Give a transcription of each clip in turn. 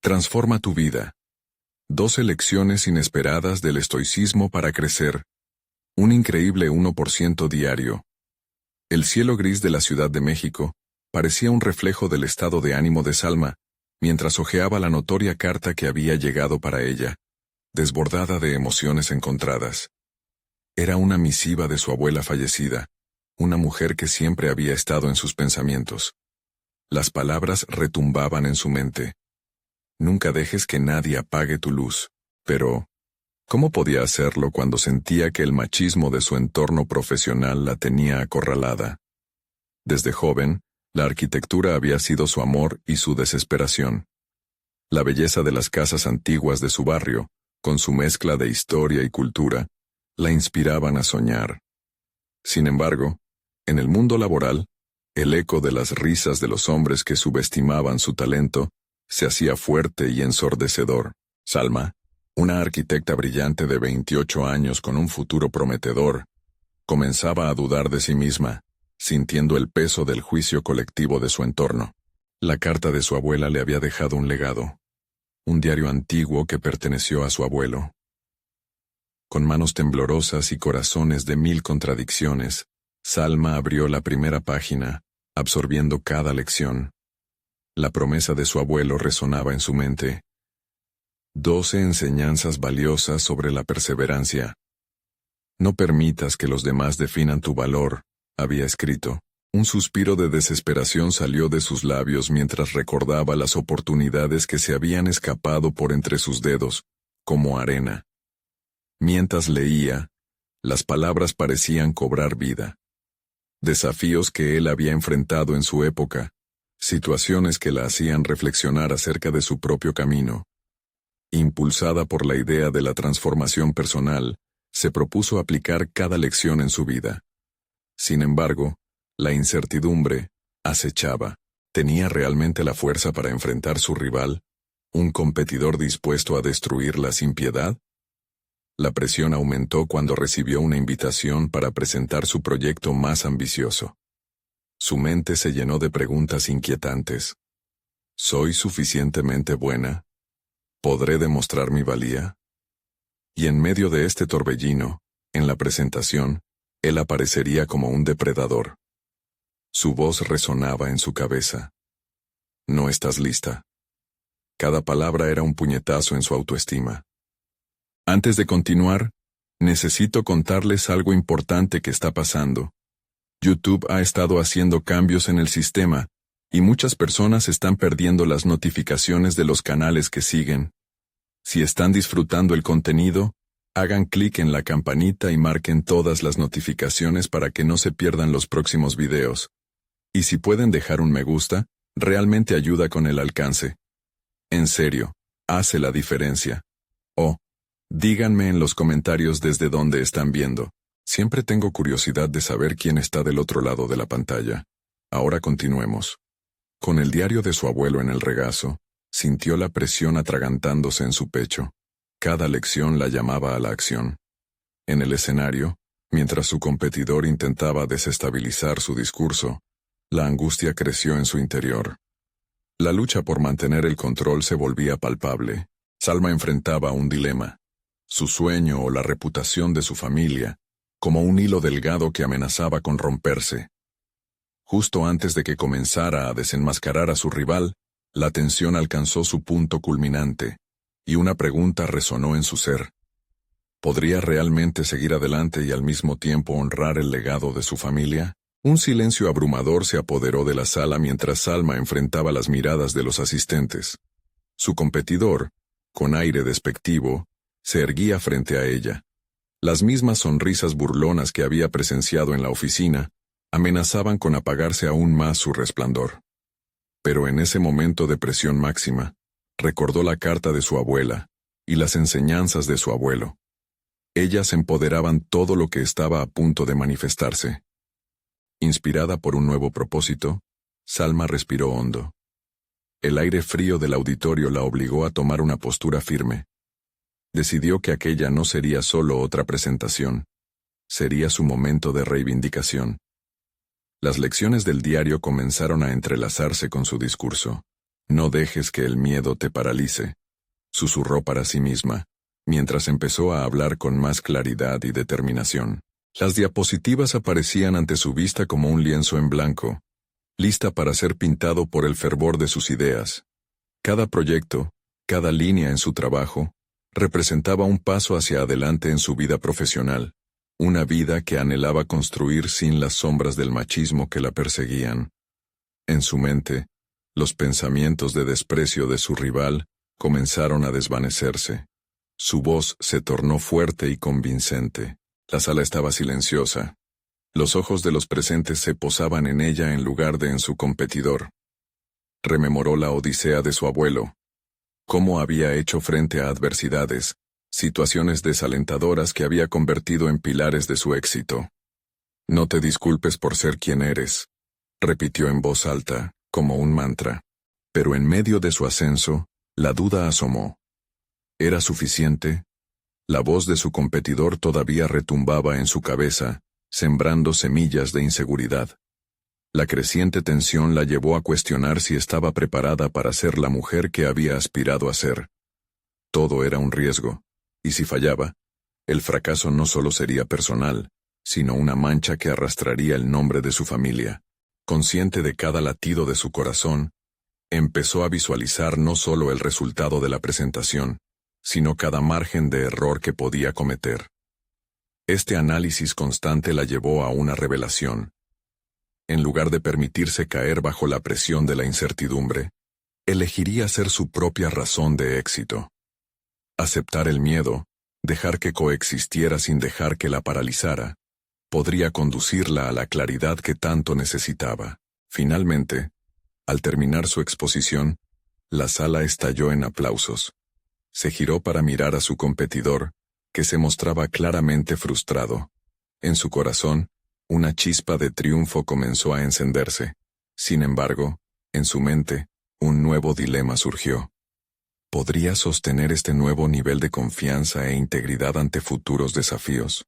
Transforma tu vida. 12 lecciones inesperadas del estoicismo para crecer. Un increíble 1% diario. El cielo gris de la Ciudad de México parecía un reflejo del estado de ánimo de Salma, mientras hojeaba la notoria carta que había llegado para ella, desbordada de emociones encontradas. Era una misiva de su abuela fallecida, una mujer que siempre había estado en sus pensamientos. Las palabras retumbaban en su mente. Nunca dejes que nadie apague tu luz. Pero, ¿cómo podía hacerlo cuando sentía que el machismo de su entorno profesional la tenía acorralada? Desde joven, la arquitectura había sido su amor y su desesperación. La belleza de las casas antiguas de su barrio, con su mezcla de historia y cultura, la inspiraban a soñar. Sin embargo, en el mundo laboral, el eco de las risas de los hombres que subestimaban su talento se hacía fuerte y ensordecedor. Salma, una arquitecta brillante de 28 años con un futuro prometedor, comenzaba a dudar de sí misma, sintiendo el peso del juicio colectivo de su entorno. La carta de su abuela le había dejado un legado, un diario antiguo que perteneció a su abuelo. Con manos temblorosas y corazones de 1000 contradicciones, Salma abrió la primera página, absorbiendo cada lección. La promesa de su abuelo resonaba en su mente. 12 enseñanzas valiosas sobre la perseverancia. No permitas que los demás definan tu valor, había escrito. Un suspiro de desesperación salió de sus labios mientras recordaba las oportunidades que se habían escapado por entre sus dedos, como arena. Mientras leía, las palabras parecían cobrar vida. Desafíos que él había enfrentado en su época, situaciones que la hacían reflexionar acerca de su propio camino. Impulsada por la idea de la transformación personal, se propuso aplicar cada lección en su vida. Sin embargo, la incertidumbre acechaba. ¿Tenía realmente la fuerza para enfrentar su rival, un competidor dispuesto a destruirla sin piedad? La presión aumentó cuando recibió una invitación para presentar su proyecto más ambicioso. Su mente se llenó de preguntas inquietantes. ¿Soy suficientemente buena? ¿Podré demostrar mi valía? Y en medio de este torbellino, en la presentación, él aparecería como un depredador. Su voz resonaba en su cabeza. No estás lista. Cada palabra era un puñetazo en su autoestima. Antes de continuar, necesito contarles algo importante que está pasando. YouTube ha estado haciendo cambios en el sistema, y muchas personas están perdiendo las notificaciones de los canales que siguen. Si están disfrutando el contenido, hagan clic en la campanita y marquen todas las notificaciones para que no se pierdan los próximos videos. Y si pueden dejar un me gusta, realmente ayuda con el alcance. En serio, hace la diferencia. Díganme en los comentarios desde dónde están viendo. Siempre tengo curiosidad de saber quién está del otro lado de la pantalla. Ahora continuemos. Con el diario de su abuelo en el regazo, sintió la presión atragantándose en su pecho. Cada lección la llamaba a la acción. En el escenario, mientras su competidor intentaba desestabilizar su discurso, la angustia creció en su interior. La lucha por mantener el control se volvía palpable. Salma enfrentaba un dilema. Su sueño o la reputación de su familia, como un hilo delgado que amenazaba con romperse. Justo antes de que comenzara a desenmascarar a su rival, la tensión alcanzó su punto culminante, y una pregunta resonó en su ser. ¿Podría realmente seguir adelante y al mismo tiempo honrar el legado de su familia? Un silencio abrumador se apoderó de la sala mientras Salma enfrentaba las miradas de los asistentes. Su competidor, con aire despectivo, se erguía frente a ella. Las mismas sonrisas burlonas que había presenciado en la oficina amenazaban con apagarse aún más su resplandor. Pero en ese momento de presión máxima, recordó la carta de su abuela y las enseñanzas de su abuelo. Ellas empoderaban todo lo que estaba a punto de manifestarse. Inspirada por un nuevo propósito, Salma respiró hondo. El aire frío del auditorio la obligó a tomar una postura firme. Decidió que aquella no sería solo otra presentación, sería su momento de reivindicación. Las lecciones del diario comenzaron a entrelazarse con su discurso. No dejes que el miedo te paralice, susurró para sí misma, mientras empezó a hablar con más claridad y determinación. Las diapositivas aparecían ante su vista como un lienzo en blanco, lista para ser pintado por el fervor de sus ideas. Cada proyecto, cada línea en su trabajo, representaba un paso hacia adelante en su vida profesional, una vida que anhelaba construir sin las sombras del machismo que la perseguían. En su mente, los pensamientos de desprecio de su rival comenzaron a desvanecerse. Su voz se tornó fuerte y convincente. La sala estaba silenciosa. Los ojos de los presentes se posaban en ella en lugar de en su competidor. Rememoró la odisea de su abuelo, cómo había hecho frente a adversidades, situaciones desalentadoras que había convertido en pilares de su éxito. No te disculpes por ser quien eres, repitió en voz alta, como un mantra. Pero en medio de su ascenso, la duda asomó. ¿Era suficiente? La voz de su competidor todavía retumbaba en su cabeza, sembrando semillas de inseguridad. La creciente tensión la llevó a cuestionar si estaba preparada para ser la mujer que había aspirado a ser. Todo era un riesgo, y si fallaba, el fracaso no solo sería personal, sino una mancha que arrastraría el nombre de su familia. Consciente de cada latido de su corazón, empezó a visualizar no solo el resultado de la presentación, sino cada margen de error que podía cometer. Este análisis constante la llevó a una revelación. En lugar de permitirse caer bajo la presión de la incertidumbre, elegiría ser su propia razón de éxito. Aceptar el miedo, dejar que coexistiera sin dejar que la paralizara, podría conducirla a la claridad que tanto necesitaba. Finalmente, al terminar su exposición, la sala estalló en aplausos. Se giró para mirar a su competidor, que se mostraba claramente frustrado. En su corazón, una chispa de triunfo comenzó a encenderse. Sin embargo, en su mente, un nuevo dilema surgió. ¿Podría sostener este nuevo nivel de confianza e integridad ante futuros desafíos?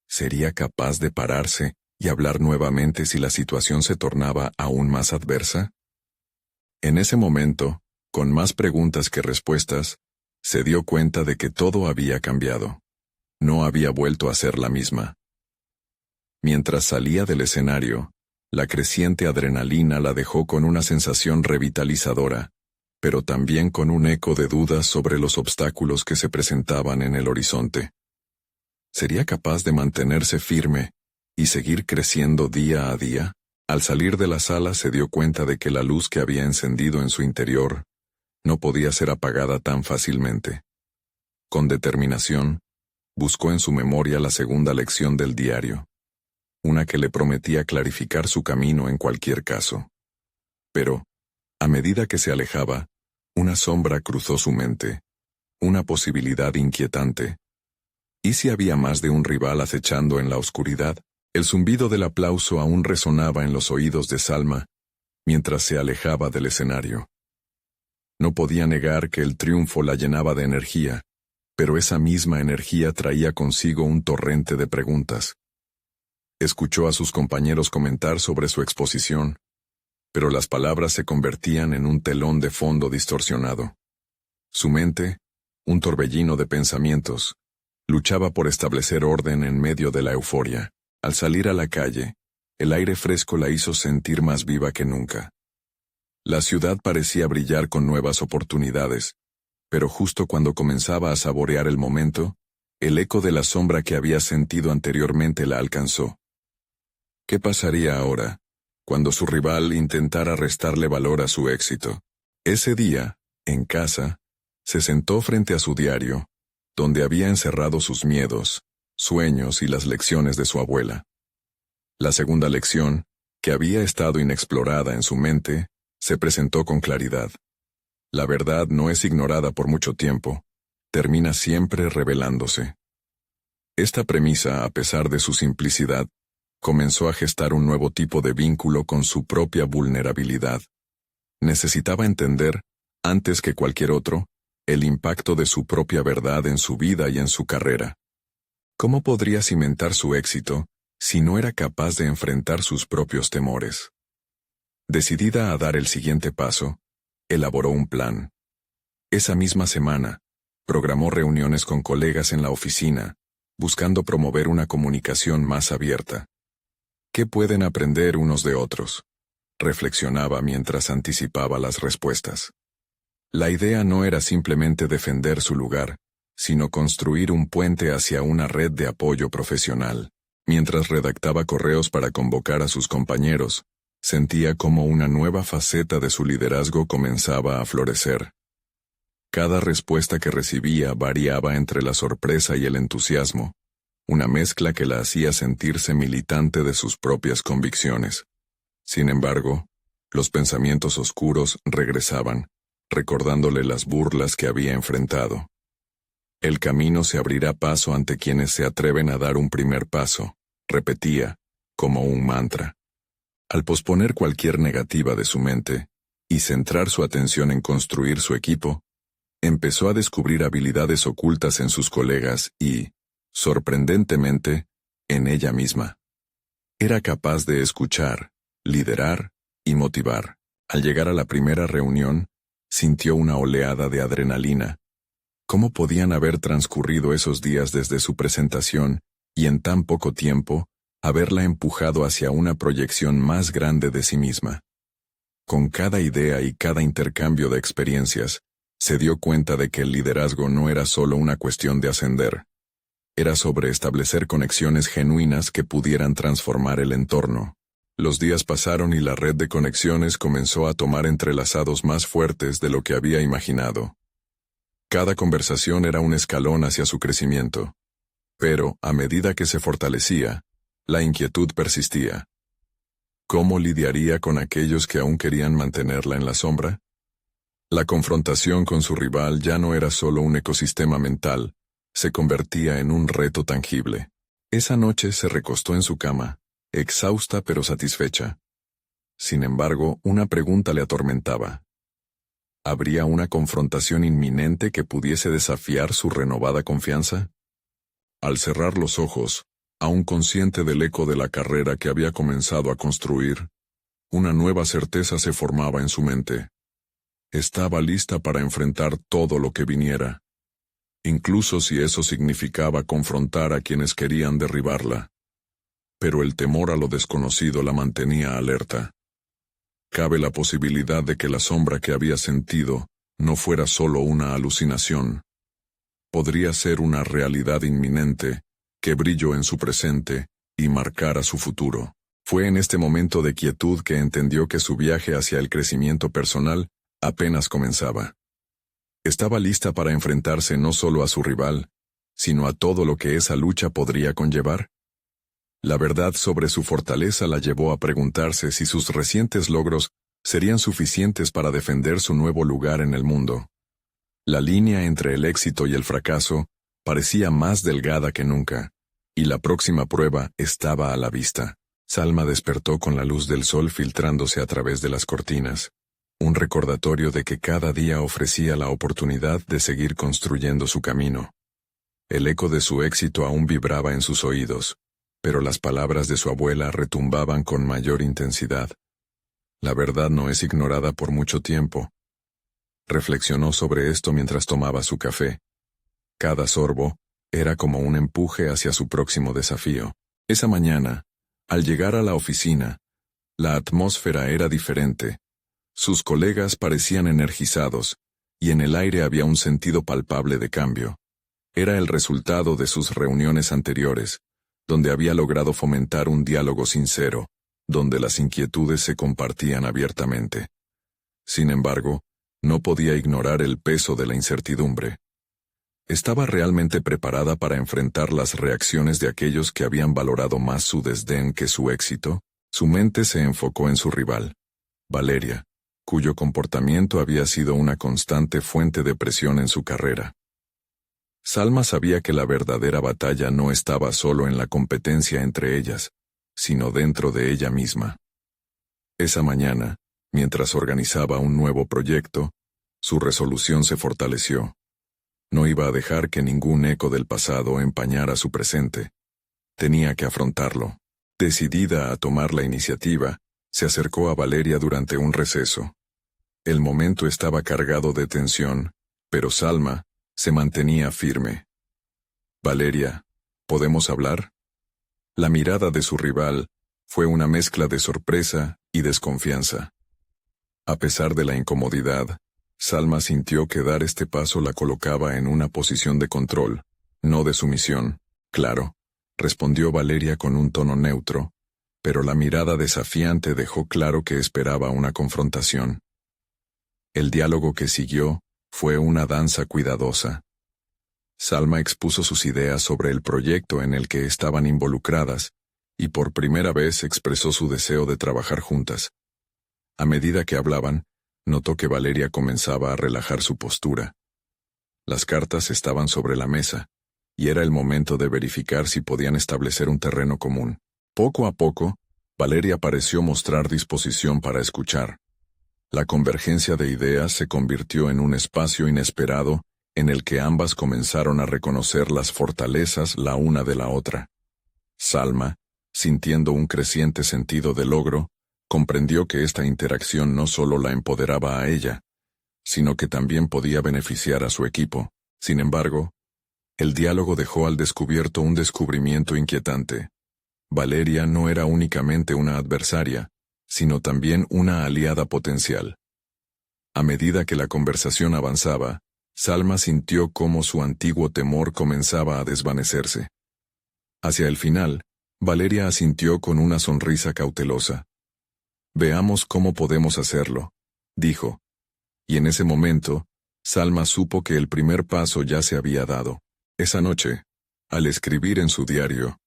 ¿Sería capaz de pararse y hablar nuevamente si la situación se tornaba aún más adversa? En ese momento, con más preguntas que respuestas, se dio cuenta de que todo había cambiado. No había vuelto a ser la misma. Mientras salía del escenario, la creciente adrenalina la dejó con una sensación revitalizadora, pero también con un eco de dudas sobre los obstáculos que se presentaban en el horizonte. ¿Sería capaz de mantenerse firme y seguir creciendo día a día? Al salir de la sala se dio cuenta de que la luz que había encendido en su interior no podía ser apagada tan fácilmente. Con determinación, buscó en su memoria la segunda lección del diario, una que le prometía clarificar su camino en cualquier caso. Pero, a medida que se alejaba, una sombra cruzó su mente, una posibilidad inquietante. ¿Y si había más de un rival acechando en la oscuridad? El zumbido del aplauso aún resonaba en los oídos de Salma, mientras se alejaba del escenario. No podía negar que el triunfo la llenaba de energía, pero esa misma energía traía consigo un torrente de preguntas. Escuchó a sus compañeros comentar sobre su exposición, pero las palabras se convertían en un telón de fondo distorsionado. Su mente, un torbellino de pensamientos, luchaba por establecer orden en medio de la euforia. Al salir a la calle, el aire fresco la hizo sentir más viva que nunca. La ciudad parecía brillar con nuevas oportunidades, pero justo cuando comenzaba a saborear el momento, el eco de la sombra que había sentido anteriormente la alcanzó. ¿Qué pasaría ahora, cuando su rival intentara restarle valor a su éxito? Ese día, en casa, se sentó frente a su diario, donde había encerrado sus miedos, sueños y las lecciones de su abuela. La segunda lección, que había estado inexplorada en su mente, se presentó con claridad. La verdad no es ignorada por mucho tiempo, termina siempre revelándose. Esta premisa, a pesar de su simplicidad, comenzó a gestar un nuevo tipo de vínculo con su propia vulnerabilidad. Necesitaba entender, antes que cualquier otro, el impacto de su propia verdad en su vida y en su carrera. ¿Cómo podría cimentar su éxito si no era capaz de enfrentar sus propios temores? Decidida a dar el siguiente paso, Elaboró un plan. Esa misma semana, programó reuniones con colegas en la oficina, buscando promover una comunicación más abierta. ¿Qué pueden aprender unos de otros?, reflexionaba mientras anticipaba las respuestas. La idea no era simplemente defender su lugar, sino construir un puente hacia una red de apoyo profesional. Mientras redactaba correos para convocar a sus compañeros, sentía como una nueva faceta de su liderazgo comenzaba a florecer. Cada respuesta que recibía variaba entre la sorpresa y el entusiasmo, una mezcla que la hacía sentirse militante de sus propias convicciones. Sin embargo, los pensamientos oscuros regresaban, recordándole las burlas que había enfrentado. El camino se abrirá paso ante quienes se atreven a dar un primer paso, repetía, como un mantra. Al posponer cualquier negativa de su mente, y centrar su atención en construir su equipo, empezó a descubrir habilidades ocultas en sus colegas y, sorprendentemente, en ella misma. Era capaz de escuchar, liderar y motivar. Al llegar a la primera reunión, sintió una oleada de adrenalina. ¿Cómo podían haber transcurrido esos días desde su presentación y en tan poco tiempo haberla empujado hacia una proyección más grande de sí misma? Con cada idea y cada intercambio de experiencias, se dio cuenta de que el liderazgo no era solo una cuestión de ascender. Era sobre establecer conexiones genuinas que pudieran transformar el entorno. Los días pasaron y la red de conexiones comenzó a tomar entrelazados más fuertes de lo que había imaginado. Cada conversación era un escalón hacia su crecimiento. Pero, a medida que se fortalecía, la inquietud persistía. ¿Cómo lidiaría con aquellos que aún querían mantenerla en la sombra? La confrontación con su rival ya no era solo un ecosistema mental, se convertía en un reto tangible. Esa noche se recostó en su cama, exhausta pero satisfecha. Sin embargo, una pregunta le atormentaba. ¿Habría una confrontación inminente que pudiese desafiar su renovada confianza? Al cerrar los ojos, aún consciente del eco de la carrera que había comenzado a construir, una nueva certeza se formaba en su mente. Estaba lista para enfrentar todo lo que viniera, incluso si eso significaba confrontar a quienes querían derribarla. Pero el temor a lo desconocido la mantenía alerta. Cabe la posibilidad de que la sombra que había sentido no fuera solo una alucinación. Podría ser una realidad inminente, que brilló en su presente y marcara su futuro. Fue en este momento de quietud que entendió que su viaje hacia el crecimiento personal apenas comenzaba. Estaba lista para enfrentarse no solo a su rival, sino a todo lo que esa lucha podría conllevar. La verdad sobre su fortaleza la llevó a preguntarse si sus recientes logros serían suficientes para defender su nuevo lugar en el mundo. La línea entre el éxito y el fracaso parecía más delgada que nunca, y la próxima prueba estaba a la vista. Salma despertó con la luz del sol filtrándose a través de las cortinas, un recordatorio de que cada día ofrecía la oportunidad de seguir construyendo su camino. El eco de su éxito aún vibraba en sus oídos, pero las palabras de su abuela retumbaban con mayor intensidad. La verdad no es ignorada por mucho tiempo. Reflexionó sobre esto mientras tomaba su café. Cada sorbo era como un empuje hacia su próximo desafío. Esa mañana, al llegar a la oficina, la atmósfera era diferente. Sus colegas parecían energizados, y en el aire había un sentido palpable de cambio. Era el resultado de sus reuniones anteriores, donde había logrado fomentar un diálogo sincero, donde las inquietudes se compartían abiertamente. Sin embargo, no podía ignorar el peso de la incertidumbre. ¿Estaba realmente preparada para enfrentar las reacciones de aquellos que habían valorado más su desdén que su éxito? Su mente se enfocó en su rival, Valeria, cuyo comportamiento había sido una constante fuente de presión en su carrera. Salma sabía que la verdadera batalla no estaba solo en la competencia entre ellas, sino dentro de ella misma. Esa mañana, mientras organizaba un nuevo proyecto, su resolución se fortaleció. No iba a dejar que ningún eco del pasado empañara su presente. Tenía que afrontarlo. Decidida a tomar la iniciativa, se acercó a Valeria durante un receso. El momento estaba cargado de tensión, pero Salma se mantenía firme. Valeria, ¿podemos hablar? La mirada de su rival fue una mezcla de sorpresa y desconfianza. A pesar de la incomodidad, Salma sintió que dar este paso la colocaba en una posición de control, no de sumisión. Claro, respondió Valeria con un tono neutro, pero la mirada desafiante dejó claro que esperaba una confrontación. El diálogo que siguió fue una danza cuidadosa. Salma expuso sus ideas sobre el proyecto en el que estaban involucradas, y por primera vez expresó su deseo de trabajar juntas. A medida que hablaban, notó que Valeria comenzaba a relajar su postura. Las cartas estaban sobre la mesa, y era el momento de verificar si podían establecer un terreno común. Poco a poco, Valeria pareció mostrar disposición para escuchar. La convergencia de ideas se convirtió en un espacio inesperado en el que ambas comenzaron a reconocer las fortalezas la una de la otra. Salma, sintiendo un creciente sentido de logro, comprendió que esta interacción no solo la empoderaba a ella, sino que también podía beneficiar a su equipo. Sin embargo, el diálogo dejó al descubierto un descubrimiento inquietante. Valeria no era únicamente una adversaria, sino también una aliada potencial. A medida que la conversación avanzaba, Salma sintió cómo su antiguo temor comenzaba a desvanecerse. Hacia el final, Valeria asintió con una sonrisa cautelosa. «Veamos cómo podemos hacerlo», dijo. Y en ese momento, Salma supo que el primer paso ya se había dado. Esa noche, al escribir en su diario,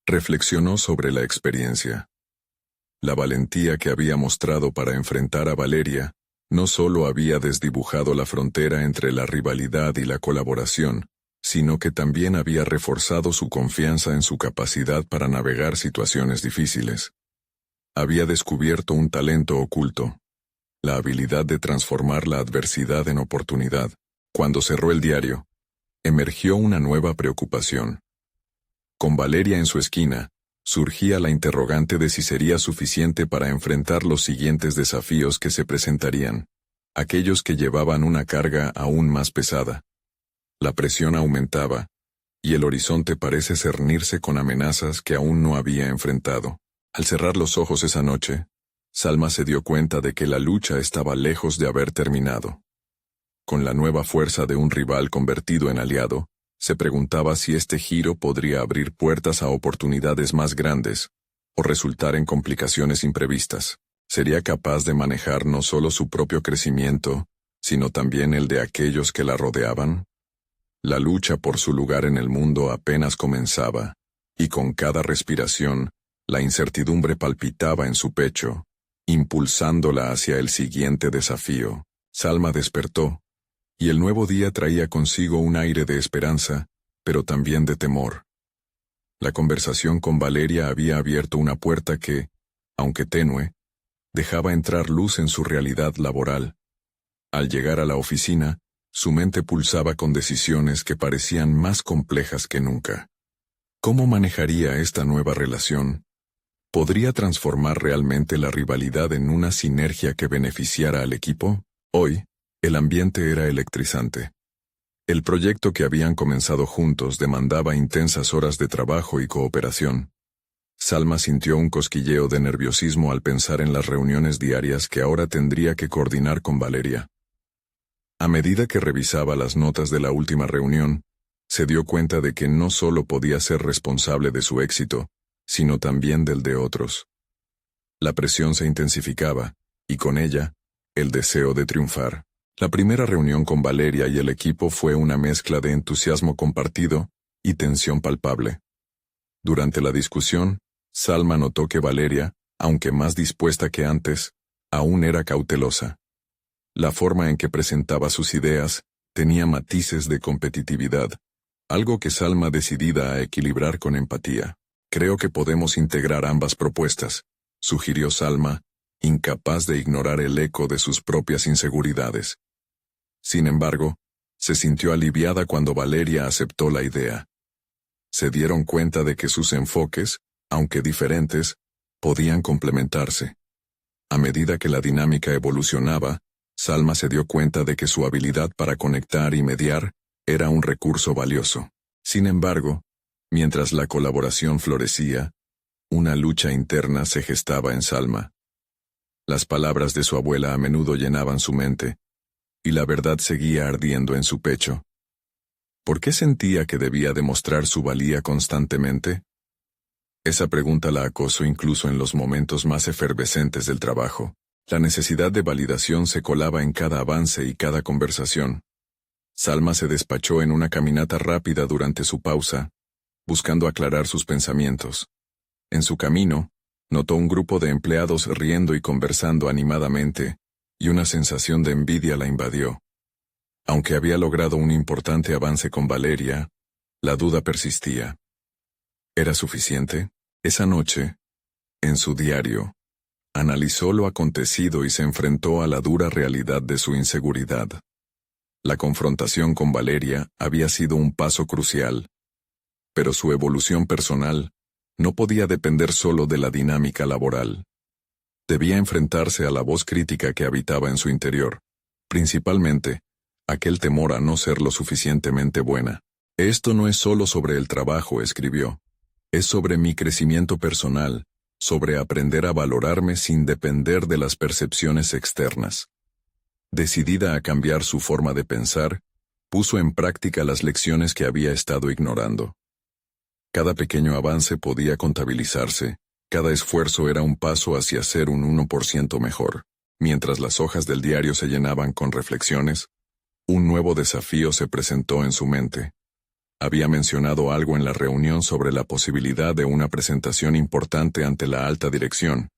reflexionó sobre la experiencia. La valentía que había mostrado para enfrentar a Valeria no solo había desdibujado la frontera entre la rivalidad y la colaboración, sino que también había reforzado su confianza en su capacidad para navegar situaciones difíciles. Había descubierto un talento oculto, la habilidad de transformar la adversidad en oportunidad. Cuando cerró el diario, emergió una nueva preocupación. Con Valeria en su esquina, surgía la interrogante de si sería suficiente para enfrentar los siguientes desafíos que se presentarían, aquellos que llevaban una carga aún más pesada. La presión aumentaba, y el horizonte parece cernirse con amenazas que aún no había enfrentado. Al cerrar los ojos esa noche, Salma se dio cuenta de que la lucha estaba lejos de haber terminado. Con la nueva fuerza de un rival convertido en aliado, se preguntaba si este giro podría abrir puertas a oportunidades más grandes, o resultar en complicaciones imprevistas. ¿Sería capaz de manejar no solo su propio crecimiento, sino también el de aquellos que la rodeaban? La lucha por su lugar en el mundo apenas comenzaba, y con cada respiración, la incertidumbre palpitaba en su pecho, impulsándola hacia el siguiente desafío. Salma despertó, y el nuevo día traía consigo un aire de esperanza, pero también de temor. La conversación con Valeria había abierto una puerta que, aunque tenue, dejaba entrar luz en su realidad laboral. Al llegar a la oficina, su mente pulsaba con decisiones que parecían más complejas que nunca. ¿Cómo manejaría esta nueva relación? ¿Podría transformar realmente la rivalidad en una sinergia que beneficiara al equipo? Hoy, el ambiente era electrizante. El proyecto que habían comenzado juntos demandaba intensas horas de trabajo y cooperación. Salma sintió un cosquilleo de nerviosismo al pensar en las reuniones diarias que ahora tendría que coordinar con Valeria. A medida que revisaba las notas de la última reunión, se dio cuenta de que no solo podía ser responsable de su éxito, sino también del de otros. La presión se intensificaba, y con ella, el deseo de triunfar. La primera reunión con Valeria y el equipo fue una mezcla de entusiasmo compartido y tensión palpable. Durante la discusión, Salma notó que Valeria, aunque más dispuesta que antes, aún era cautelosa. La forma en que presentaba sus ideas tenía matices de competitividad, algo que Salma decidida a equilibrar con empatía. «Creo que podemos integrar ambas propuestas», sugirió Salma, incapaz de ignorar el eco de sus propias inseguridades. Sin embargo, se sintió aliviada cuando Valeria aceptó la idea. Se dieron cuenta de que sus enfoques, aunque diferentes, podían complementarse. A medida que la dinámica evolucionaba, Salma se dio cuenta de que su habilidad para conectar y mediar era un recurso valioso. Sin embargo, mientras la colaboración florecía, una lucha interna se gestaba en Salma. Las palabras de su abuela a menudo llenaban su mente, y la verdad seguía ardiendo en su pecho. ¿Por qué sentía que debía demostrar su valía constantemente? Esa pregunta la acosó incluso en los momentos más efervescentes del trabajo. La necesidad de validación se colaba en cada avance y cada conversación. Salma se despachó en una caminata rápida durante su pausa, buscando aclarar sus pensamientos. En su camino, notó un grupo de empleados riendo y conversando animadamente, y una sensación de envidia la invadió. Aunque había logrado un importante avance con Valeria, la duda persistía. ¿Era suficiente? Esa noche, en su diario, analizó lo acontecido y se enfrentó a la dura realidad de su inseguridad. La confrontación con Valeria había sido un paso crucial, pero su evolución personal no podía depender solo de la dinámica laboral. Debía enfrentarse a la voz crítica que habitaba en su interior, principalmente, aquel temor a no ser lo suficientemente buena. Esto no es solo sobre el trabajo, escribió. Es sobre mi crecimiento personal, sobre aprender a valorarme sin depender de las percepciones externas. Decidida a cambiar su forma de pensar, puso en práctica las lecciones que había estado ignorando. Cada pequeño avance podía contabilizarse, cada esfuerzo era un paso hacia ser un 1% mejor. Mientras las hojas del diario se llenaban con reflexiones, un nuevo desafío se presentó en su mente. Había mencionado algo en la reunión sobre la posibilidad de una presentación importante ante la alta dirección.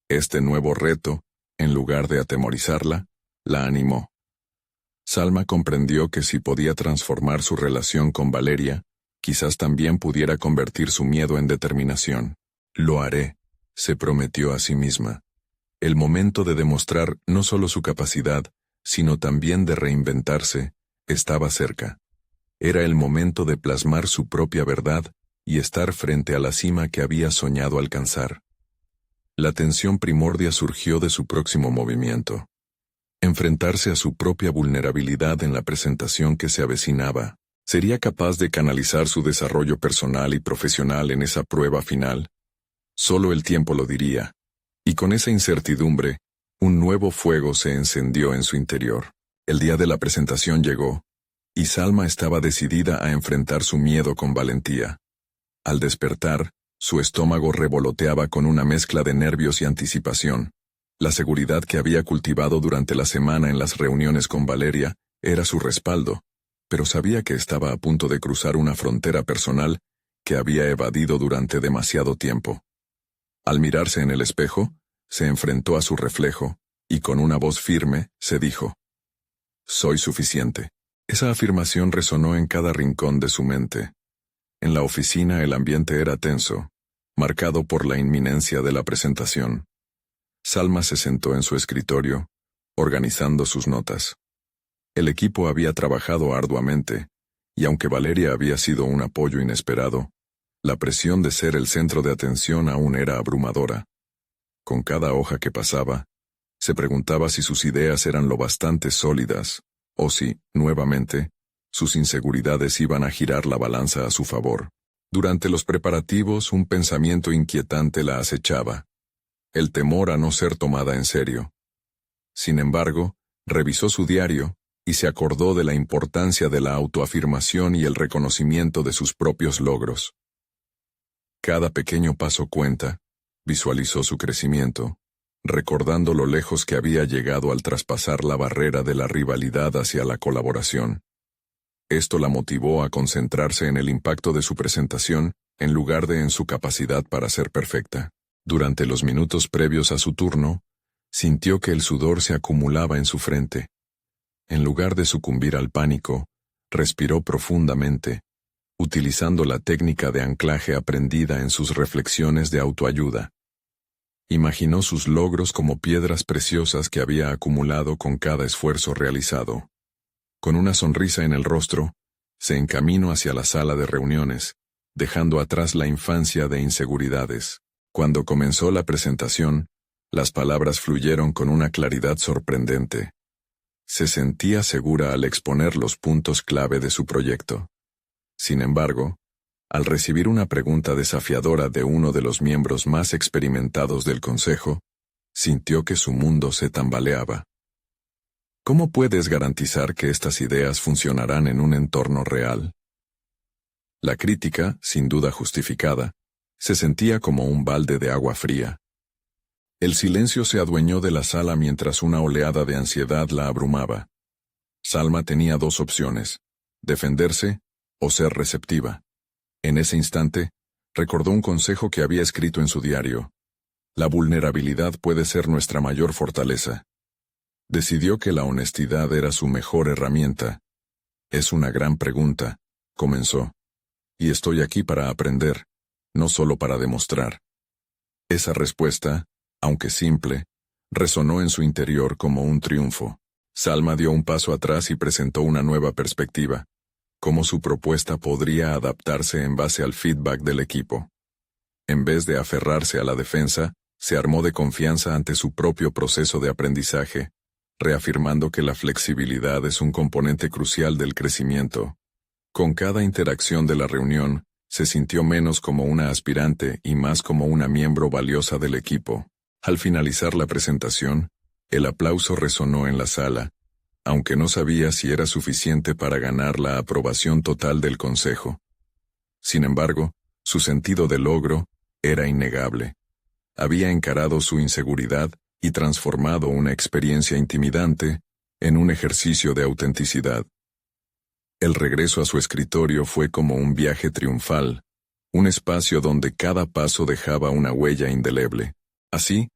Este nuevo reto, en lugar de atemorizarla, la animó. Salma comprendió que si podía transformar su relación con Valeria, quizás también pudiera convertir su miedo en determinación. Lo haré, se prometió a sí misma. El momento de demostrar no solo su capacidad, sino también de reinventarse, estaba cerca. Era el momento de plasmar su propia verdad y estar frente a la cima que había soñado alcanzar. La tensión primordia surgió de su próximo movimiento. Enfrentarse a su propia vulnerabilidad en la presentación que se avecinaba. ¿Sería capaz de canalizar su desarrollo personal y profesional en esa prueba final? Solo el tiempo lo diría. Y con esa incertidumbre, un nuevo fuego se encendió en su interior. El día de la presentación llegó, y Salma estaba decidida a enfrentar su miedo con valentía. Al despertar, su estómago revoloteaba con una mezcla de nervios y anticipación. La seguridad que había cultivado durante la semana en las reuniones con Valeria era su respaldo, pero sabía que estaba a punto de cruzar una frontera personal que había evadido durante demasiado tiempo. Al mirarse en el espejo, se enfrentó a su reflejo, y con una voz firme, se dijo: «Soy suficiente». Esa afirmación resonó en cada rincón de su mente. En la oficina el ambiente era tenso, marcado por la inminencia de la presentación. Salma se sentó en su escritorio, organizando sus notas. El equipo había trabajado arduamente, y aunque Valeria había sido un apoyo inesperado, la presión de ser el centro de atención aún era abrumadora. Con cada hoja que pasaba, se preguntaba si sus ideas eran lo bastante sólidas, o si, nuevamente, sus inseguridades iban a girar la balanza a su favor. Durante los preparativos, un pensamiento inquietante la acechaba: el temor a no ser tomada en serio. Sin embargo, revisó su diario y se acordó de la importancia de la autoafirmación y el reconocimiento de sus propios logros. Cada pequeño paso cuenta, visualizó su crecimiento, recordando lo lejos que había llegado al traspasar la barrera de la rivalidad hacia la colaboración. Esto la motivó a concentrarse en el impacto de su presentación, en lugar de en su capacidad para ser perfecta. Durante los minutos previos a su turno, sintió que el sudor se acumulaba en su frente. En lugar de sucumbir al pánico, respiró profundamente, utilizando la técnica de anclaje aprendida en sus reflexiones de autoayuda. Imaginó sus logros como piedras preciosas que había acumulado con cada esfuerzo realizado. Con una sonrisa en el rostro, se encaminó hacia la sala de reuniones, dejando atrás la infancia de inseguridades. Cuando comenzó la presentación, las palabras fluyeron con una claridad sorprendente. Se sentía segura al exponer los puntos clave de su proyecto. Sin embargo, al recibir una pregunta desafiadora de uno de los miembros más experimentados del consejo, sintió que su mundo se tambaleaba. ¿Cómo puedes garantizar que estas ideas funcionarán en un entorno real? La crítica, sin duda justificada, se sentía como un balde de agua fría. El silencio se adueñó de la sala mientras una oleada de ansiedad la abrumaba. Salma tenía dos opciones: defenderse o ser receptiva. En ese instante, recordó un consejo que había escrito en su diario: la vulnerabilidad puede ser nuestra mayor fortaleza. Decidió que la honestidad era su mejor herramienta. Es una gran pregunta, comenzó. Y estoy aquí para aprender, no solo para demostrar. Esa respuesta, aunque simple, resonó en su interior como un triunfo. Salma dio un paso atrás y presentó una nueva perspectiva: cómo su propuesta podría adaptarse en base al feedback del equipo. En vez de aferrarse a la defensa, se armó de confianza ante su propio proceso de aprendizaje, reafirmando que la flexibilidad es un componente crucial del crecimiento. Con cada interacción de la reunión, se sintió menos como una aspirante y más como una miembro valiosa del equipo. Al finalizar la presentación, el aplauso resonó en la sala, aunque no sabía si era suficiente para ganar la aprobación total del consejo. Sin embargo, su sentido de logro era innegable. Había encarado su inseguridad y transformado una experiencia intimidante en un ejercicio de autenticidad. El regreso a su escritorio fue como un viaje triunfal, un espacio donde cada paso dejaba una huella indeleble. Así,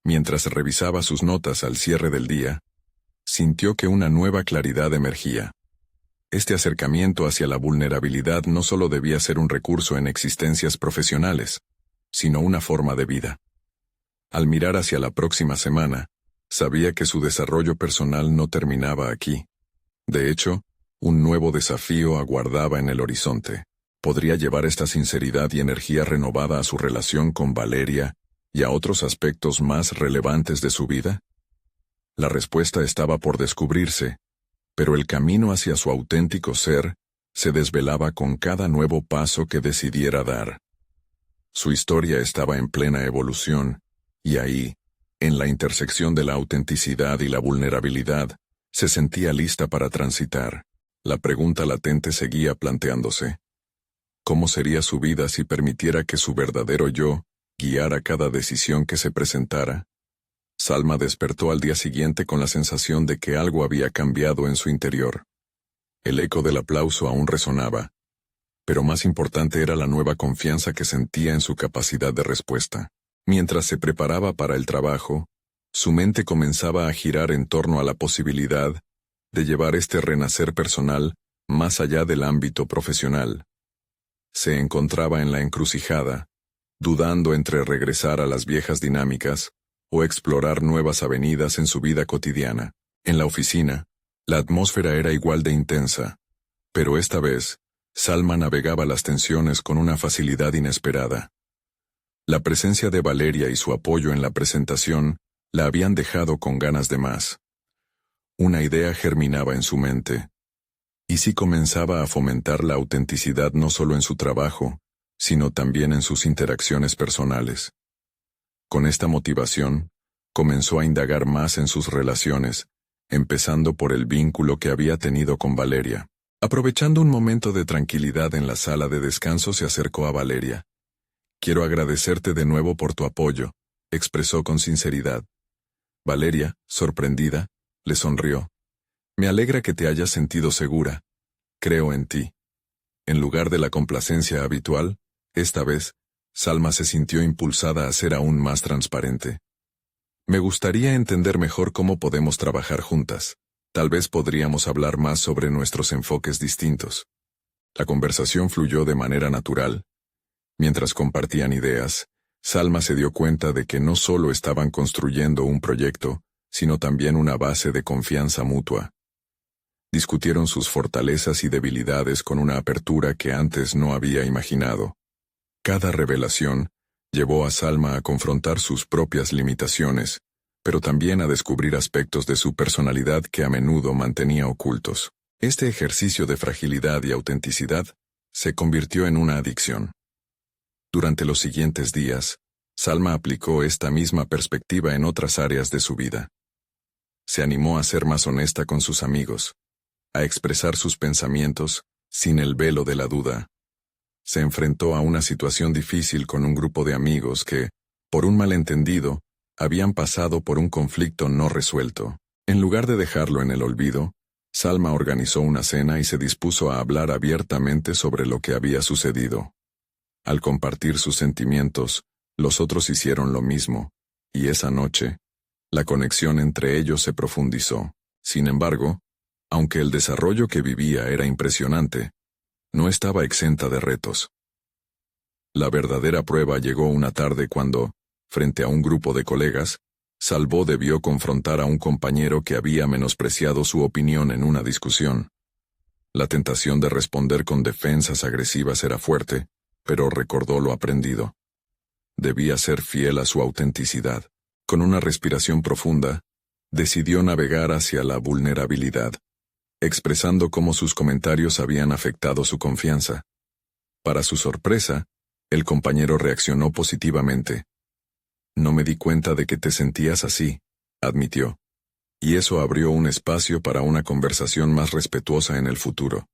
mientras revisaba sus notas al cierre del día, sintió que una nueva claridad emergía. Este acercamiento hacia la vulnerabilidad no solo debía ser un recurso en existencias profesionales, sino una forma de vida. Al mirar hacia la próxima semana, sabía que su desarrollo personal no terminaba aquí. De hecho, un nuevo desafío aguardaba en el horizonte. ¿Podría llevar esta sinceridad y energía renovada a su relación con Valeria y a otros aspectos más relevantes de su vida? La respuesta estaba por descubrirse, pero el camino hacia su auténtico ser se desvelaba con cada nuevo paso que decidiera dar. Su historia estaba en plena evolución, y ahí, en la intersección de la autenticidad y la vulnerabilidad, se sentía lista para transitar. La pregunta latente seguía planteándose: ¿cómo sería su vida si permitiera que su verdadero yo guiara cada decisión que se presentara? Salma despertó al día siguiente con la sensación de que algo había cambiado en su interior. El eco del aplauso aún resonaba, pero más importante era la nueva confianza que sentía en su capacidad de respuesta. Mientras se preparaba para el trabajo, su mente comenzaba a girar en torno a la posibilidad de llevar este renacer personal más allá del ámbito profesional. Se encontraba en la encrucijada, dudando entre regresar a las viejas dinámicas o explorar nuevas avenidas en su vida cotidiana. En la oficina, la atmósfera era igual de intensa, pero esta vez, Salma navegaba las tensiones con una facilidad inesperada. La presencia de Valeria y su apoyo en la presentación la habían dejado con ganas de más. Una idea germinaba en su mente. ¿Y si comenzaba a fomentar la autenticidad no solo en su trabajo, sino también en sus interacciones personales? Con esta motivación, comenzó a indagar más en sus relaciones, empezando por el vínculo que había tenido con Valeria. Aprovechando un momento de tranquilidad en la sala de descanso, se acercó a Valeria. «Quiero agradecerte de nuevo por tu apoyo», expresó con sinceridad. Valeria, sorprendida, le sonrió. «Me alegra que te hayas sentido segura. Creo en ti». En lugar de la complacencia habitual, esta vez, Salma se sintió impulsada a ser aún más transparente. «Me gustaría entender mejor cómo podemos trabajar juntas. Tal vez podríamos hablar más sobre nuestros enfoques distintos». La conversación fluyó de manera natural. Mientras compartían ideas, Salma se dio cuenta de que no solo estaban construyendo un proyecto, sino también una base de confianza mutua. Discutieron sus fortalezas y debilidades con una apertura que antes no había imaginado. Cada revelación llevó a Salma a confrontar sus propias limitaciones, pero también a descubrir aspectos de su personalidad que a menudo mantenía ocultos. Este ejercicio de fragilidad y autenticidad se convirtió en una adicción. Durante los siguientes días, Salma aplicó esta misma perspectiva en otras áreas de su vida. Se animó a ser más honesta con sus amigos, a expresar sus pensamientos sin el velo de la duda. Se enfrentó a una situación difícil con un grupo de amigos que, por un malentendido, habían pasado por un conflicto no resuelto. En lugar de dejarlo en el olvido, Salma organizó una cena y se dispuso a hablar abiertamente sobre lo que había sucedido. Al compartir sus sentimientos, los otros hicieron lo mismo, y esa noche, la conexión entre ellos se profundizó. Sin embargo, aunque el desarrollo que vivía era impresionante, no estaba exenta de retos. La verdadera prueba llegó una tarde cuando, frente a un grupo de colegas, Salvo debió confrontar a un compañero que había menospreciado su opinión en una discusión. La tentación de responder con defensas agresivas era fuerte, pero recordó lo aprendido. Debía ser fiel a su autenticidad. Con una respiración profunda, decidió navegar hacia la vulnerabilidad, expresando cómo sus comentarios habían afectado su confianza. Para su sorpresa, el compañero reaccionó positivamente. «No me di cuenta de que te sentías así», admitió. Y eso abrió un espacio para una conversación más respetuosa en el futuro.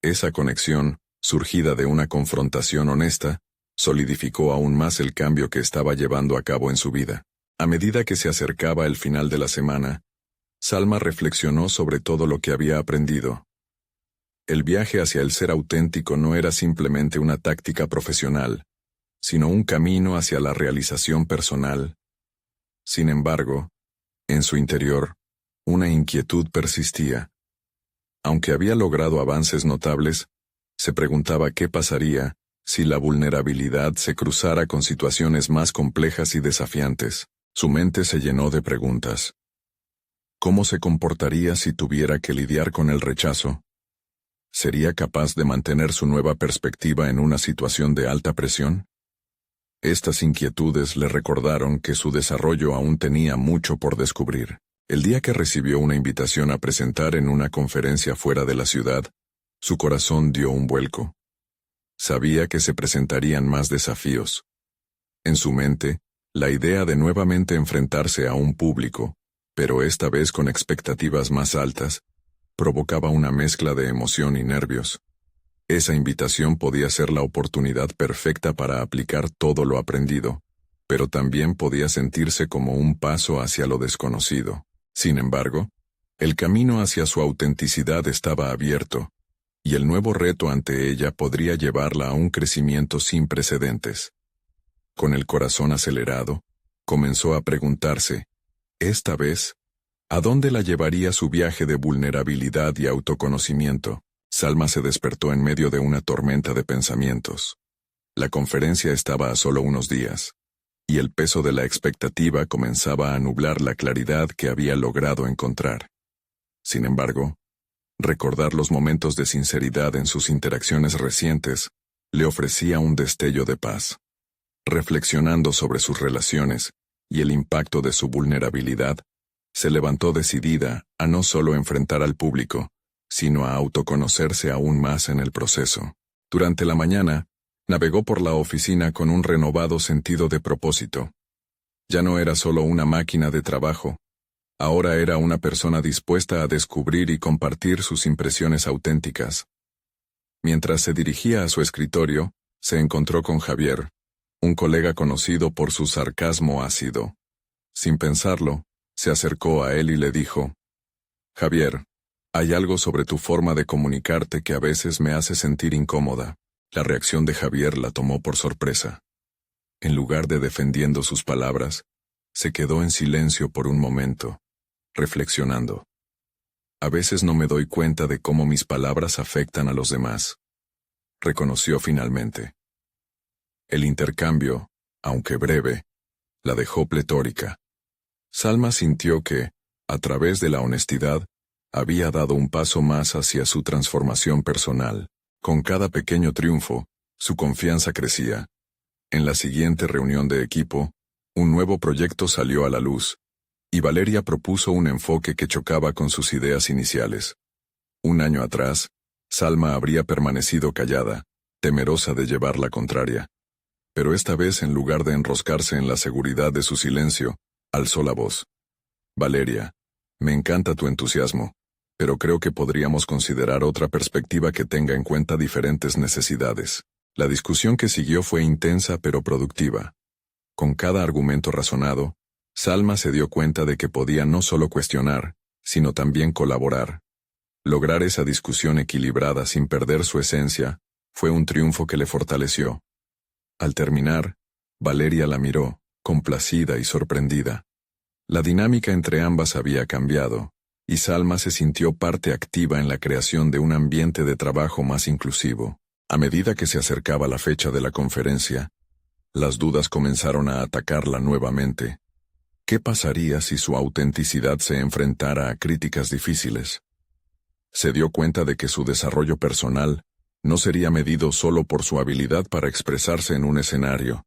Esa conexión, surgida de una confrontación honesta, solidificó aún más el cambio que estaba llevando a cabo en su vida. A medida que se acercaba el final de la semana, Salma reflexionó sobre todo lo que había aprendido. El viaje hacia el ser auténtico no era simplemente una táctica profesional, sino un camino hacia la realización personal. Sin embargo, en su interior, una inquietud persistía. Aunque había logrado avances notables, se preguntaba qué pasaría si la vulnerabilidad se cruzara con situaciones más complejas y desafiantes. Su mente se llenó de preguntas. ¿Cómo se comportaría si tuviera que lidiar con el rechazo? ¿Sería capaz de mantener su nueva perspectiva en una situación de alta presión? Estas inquietudes le recordaron que su desarrollo aún tenía mucho por descubrir. El día que recibió una invitación a presentar en una conferencia fuera de la ciudad, su corazón dio un vuelco. Sabía que se presentarían más desafíos. En su mente, la idea de nuevamente enfrentarse a un público, pero esta vez con expectativas más altas, provocaba una mezcla de emoción y nervios. Esa invitación podía ser la oportunidad perfecta para aplicar todo lo aprendido, pero también podía sentirse como un paso hacia lo desconocido. Sin embargo, el camino hacia su autenticidad estaba abierto, y el nuevo reto ante ella podría llevarla a un crecimiento sin precedentes. Con el corazón acelerado, comenzó a preguntarse, esta vez, ¿a dónde la llevaría su viaje de vulnerabilidad y autoconocimiento? Salma se despertó en medio de una tormenta de pensamientos. La conferencia estaba a solo unos días, y el peso de la expectativa comenzaba a nublar la claridad que había logrado encontrar. Sin embargo, recordar los momentos de sinceridad en sus interacciones recientes le ofrecía un destello de paz. Reflexionando sobre sus relaciones y el impacto de su vulnerabilidad, se levantó decidida a no solo enfrentar al público, sino a autoconocerse aún más en el proceso. Durante la mañana, navegó por la oficina con un renovado sentido de propósito. Ya no era solo una máquina de trabajo, ahora era una persona dispuesta a descubrir y compartir sus impresiones auténticas. Mientras se dirigía a su escritorio, se encontró con Javier, un colega conocido por su sarcasmo ácido. Sin pensarlo, se acercó a él y le dijo, «Javier, hay algo sobre tu forma de comunicarte que a veces me hace sentir incómoda». La reacción de Javier la tomó por sorpresa. En lugar de defendiendo sus palabras, se quedó en silencio por un momento, reflexionando. A veces no me doy cuenta de cómo mis palabras afectan a los demás, reconoció finalmente. El intercambio, aunque breve, la dejó pletórica. Salma sintió que, a través de la honestidad, había dado un paso más hacia su transformación personal. Con cada pequeño triunfo, su confianza crecía. En la siguiente reunión de equipo, un nuevo proyecto salió a la luz, Y Valeria propuso un enfoque que chocaba con sus ideas iniciales. Un año atrás, Salma habría permanecido callada, temerosa de llevar la contraria. Pero esta vez, en lugar de enroscarse en la seguridad de su silencio, alzó la voz. Valeria, me encanta tu entusiasmo, pero creo que podríamos considerar otra perspectiva que tenga en cuenta diferentes necesidades. La discusión que siguió fue intensa pero productiva. Con cada argumento razonado, Salma se dio cuenta de que podía no solo cuestionar, sino también colaborar. Lograr esa discusión equilibrada sin perder su esencia fue un triunfo que le fortaleció. Al terminar, Valeria la miró, complacida y sorprendida. La dinámica entre ambas había cambiado, y Salma se sintió parte activa en la creación de un ambiente de trabajo más inclusivo. A medida que se acercaba la fecha de la conferencia, las dudas comenzaron a atacarla nuevamente. ¿Qué pasaría si su autenticidad se enfrentara a críticas difíciles? Se dio cuenta de que su desarrollo personal no sería medido solo por su habilidad para expresarse en un escenario,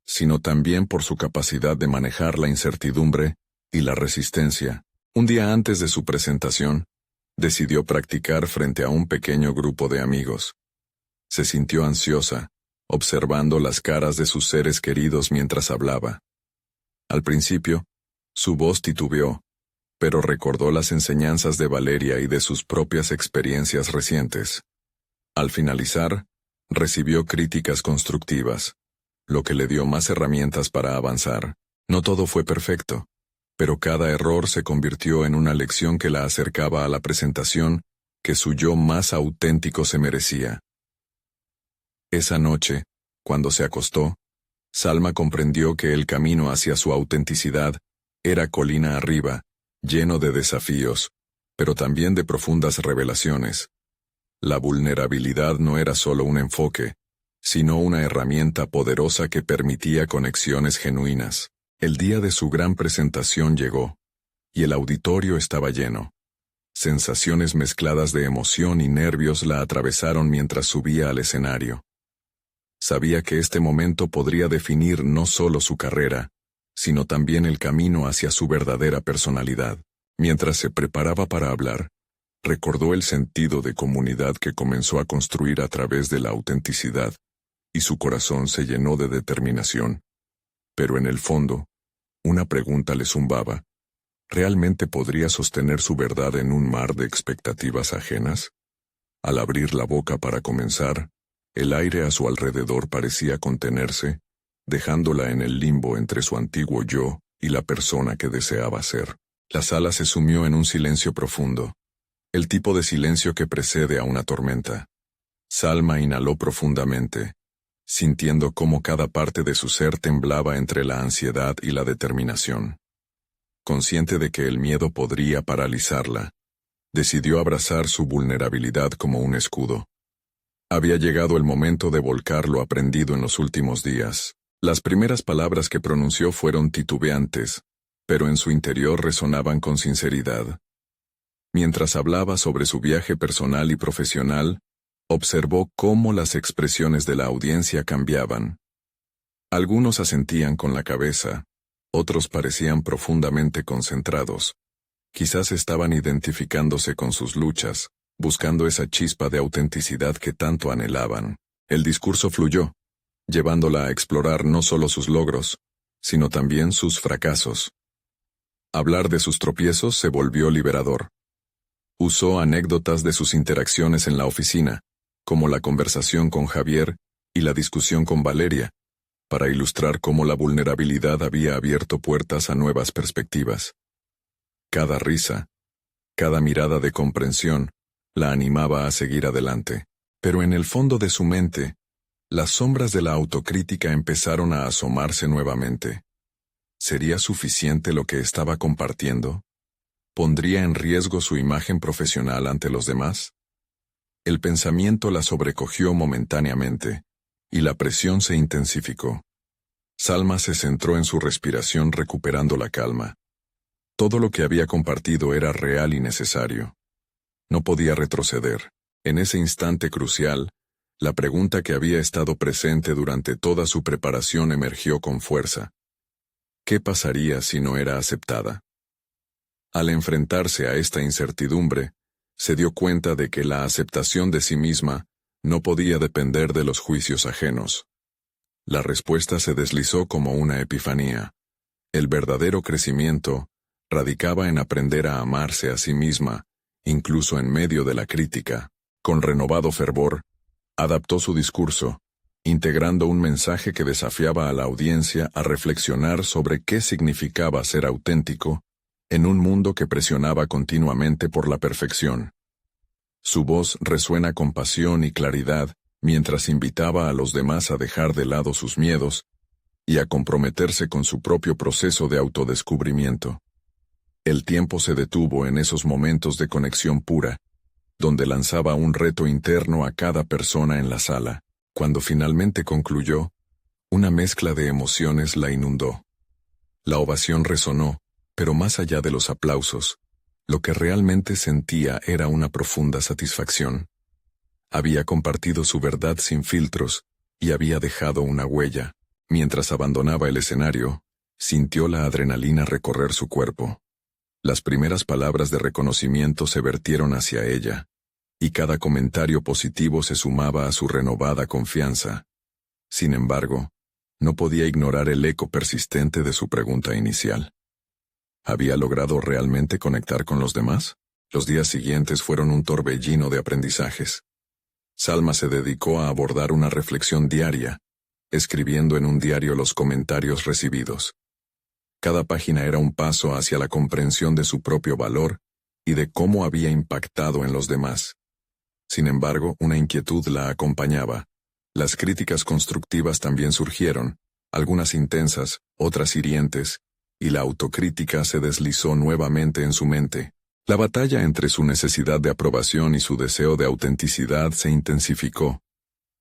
sino también por su capacidad de manejar la incertidumbre y la resistencia. Un día antes de su presentación, decidió practicar frente a un pequeño grupo de amigos. Se sintió ansiosa, observando las caras de sus seres queridos mientras hablaba. Al principio, su voz titubeó, pero recordó las enseñanzas de Valeria y de sus propias experiencias recientes. Al finalizar, recibió críticas constructivas, lo que le dio más herramientas para avanzar. No todo fue perfecto, pero cada error se convirtió en una lección que la acercaba a la presentación que su yo más auténtico se merecía. Esa noche, cuando se acostó, Salma comprendió que el camino hacia su autenticidad era colina arriba, lleno de desafíos, pero también de profundas revelaciones. La vulnerabilidad no era solo un enfoque, sino una herramienta poderosa que permitía conexiones genuinas. El día de su gran presentación llegó, y el auditorio estaba lleno. Sensaciones mezcladas de emoción y nervios la atravesaron mientras subía al escenario. Sabía que este momento podría definir no solo su carrera, sino también el camino hacia su verdadera personalidad. Mientras se preparaba para hablar, recordó el sentido de comunidad que comenzó a construir a través de la autenticidad, y su corazón se llenó de determinación. Pero en el fondo, una pregunta le zumbaba. ¿Realmente podría sostener su verdad en un mar de expectativas ajenas? Al abrir la boca para comenzar, el aire a su alrededor parecía contenerse, dejándola en el limbo entre su antiguo yo y la persona que deseaba ser. La sala se sumió en un silencio profundo, el tipo de silencio que precede a una tormenta. Salma inhaló profundamente, sintiendo cómo cada parte de su ser temblaba entre la ansiedad y la determinación. Consciente de que el miedo podría paralizarla, decidió abrazar su vulnerabilidad como un escudo. Había llegado el momento de volcar lo aprendido en los últimos días. Las primeras palabras que pronunció fueron titubeantes, pero en su interior resonaban con sinceridad. Mientras hablaba sobre su viaje personal y profesional, observó cómo las expresiones de la audiencia cambiaban. Algunos asentían con la cabeza, otros parecían profundamente concentrados. Quizás estaban identificándose con sus luchas, buscando esa chispa de autenticidad que tanto anhelaban. El discurso fluyó, llevándola a explorar no solo sus logros, sino también sus fracasos. Hablar de sus tropiezos se volvió liberador. Usó anécdotas de sus interacciones en la oficina, como la conversación con Javier y la discusión con Valeria, para ilustrar cómo la vulnerabilidad había abierto puertas a nuevas perspectivas. Cada risa, cada mirada de comprensión, la animaba a seguir adelante. Pero en el fondo de su mente, las sombras de la autocrítica empezaron a asomarse nuevamente. ¿Sería suficiente lo que estaba compartiendo? ¿Pondría en riesgo su imagen profesional ante los demás? El pensamiento la sobrecogió momentáneamente, y la presión se intensificó. Salma se centró en su respiración recuperando la calma. Todo lo que había compartido era real y necesario. No podía retroceder. En ese instante crucial, la pregunta que había estado presente durante toda su preparación emergió con fuerza. ¿Qué pasaría si no era aceptada? Al enfrentarse a esta incertidumbre, se dio cuenta de que la aceptación de sí misma no podía depender de los juicios ajenos. La respuesta se deslizó como una epifanía. El verdadero crecimiento radicaba en aprender a amarse a sí misma, incluso en medio de la crítica. Con renovado fervor, adaptó su discurso, integrando un mensaje que desafiaba a la audiencia a reflexionar sobre qué significaba ser auténtico en un mundo que presionaba continuamente por la perfección. Su voz resuena con pasión y claridad mientras invitaba a los demás a dejar de lado sus miedos y a comprometerse con su propio proceso de autodescubrimiento. El tiempo se detuvo en esos momentos de conexión pura, donde lanzaba un reto interno a cada persona en la sala. Cuando finalmente concluyó, una mezcla de emociones la inundó. La ovación resonó, pero más allá de los aplausos, lo que realmente sentía era una profunda satisfacción. Había compartido su verdad sin filtros y había dejado una huella. Mientras abandonaba el escenario, sintió la adrenalina recorrer su cuerpo. Las primeras palabras de reconocimiento se vertieron hacia ella, y cada comentario positivo se sumaba a su renovada confianza. Sin embargo, no podía ignorar el eco persistente de su pregunta inicial. ¿Había logrado realmente conectar con los demás? Los días siguientes fueron un torbellino de aprendizajes. Salma se dedicó a abordar una reflexión diaria, escribiendo en un diario los comentarios recibidos. Cada página era un paso hacia la comprensión de su propio valor y de cómo había impactado en los demás. Sin embargo, una inquietud la acompañaba. Las críticas constructivas también surgieron, algunas intensas, otras hirientes, y la autocrítica se deslizó nuevamente en su mente. La batalla entre su necesidad de aprobación y su deseo de autenticidad se intensificó.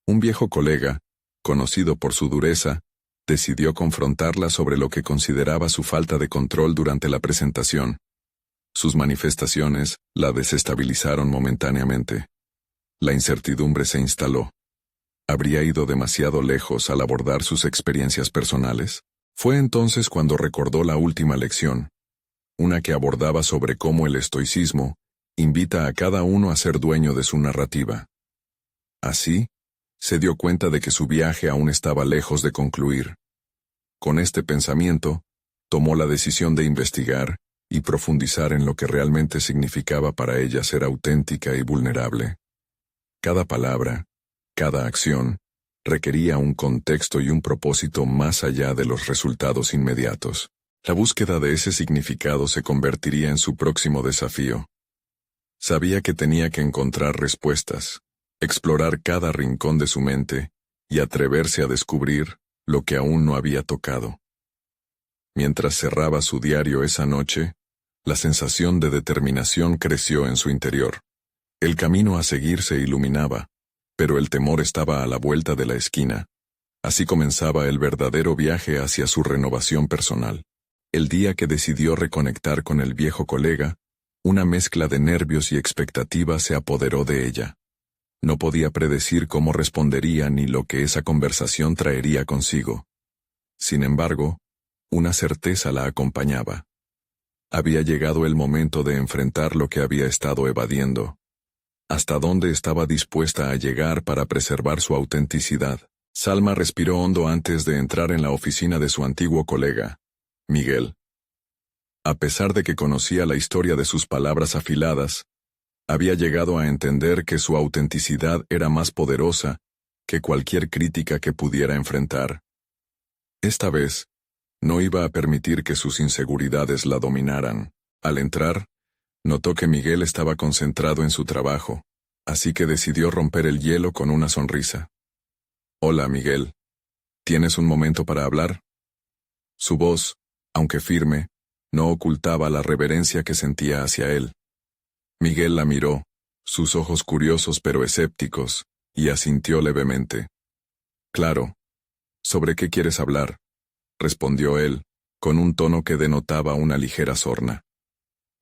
Un viejo colega, conocido por su dureza, decidió confrontarla sobre lo que consideraba su falta de control durante la presentación. Sus manifestaciones la desestabilizaron momentáneamente. La incertidumbre se instaló. ¿Habría ido demasiado lejos al abordar sus experiencias personales? Fue entonces cuando recordó la última lección, una que abordaba sobre cómo el estoicismo invita a cada uno a ser dueño de su narrativa. Así, se dio cuenta de que su viaje aún estaba lejos de concluir. Con este pensamiento, tomó la decisión de investigar y profundizar en lo que realmente significaba para ella ser auténtica y vulnerable. Cada palabra, cada acción, requería un contexto y un propósito más allá de los resultados inmediatos. La búsqueda de ese significado se convertiría en su próximo desafío. Sabía que tenía que encontrar respuestas, explorar cada rincón de su mente y atreverse a descubrir lo que aún no había tocado. Mientras cerraba su diario esa noche, la sensación de determinación creció en su interior. El camino a seguir se iluminaba, pero el temor estaba a la vuelta de la esquina. Así comenzaba el verdadero viaje hacia su renovación personal. El día que decidió reconectar con el viejo colega, una mezcla de nervios y expectativas se apoderó de ella. No podía predecir cómo respondería ni lo que esa conversación traería consigo. Sin embargo, una certeza la acompañaba. Había llegado el momento de enfrentar lo que había estado evadiendo. ¿Hasta dónde estaba dispuesta a llegar para preservar su autenticidad? Salma respiró hondo antes de entrar en la oficina de su antiguo colega, Miguel. A pesar de que conocía la historia de sus palabras afiladas, había llegado a entender que su autenticidad era más poderosa que cualquier crítica que pudiera enfrentar. Esta vez, no iba a permitir que sus inseguridades la dominaran. Al entrar, notó que Miguel estaba concentrado en su trabajo, así que decidió romper el hielo con una sonrisa. «Hola, Miguel. ¿Tienes un momento para hablar?» Su voz, aunque firme, no ocultaba la reverencia que sentía hacia él. Miguel la miró, sus ojos curiosos pero escépticos, y asintió levemente. «Claro. ¿Sobre qué quieres hablar?», respondió él, con un tono que denotaba una ligera sorna.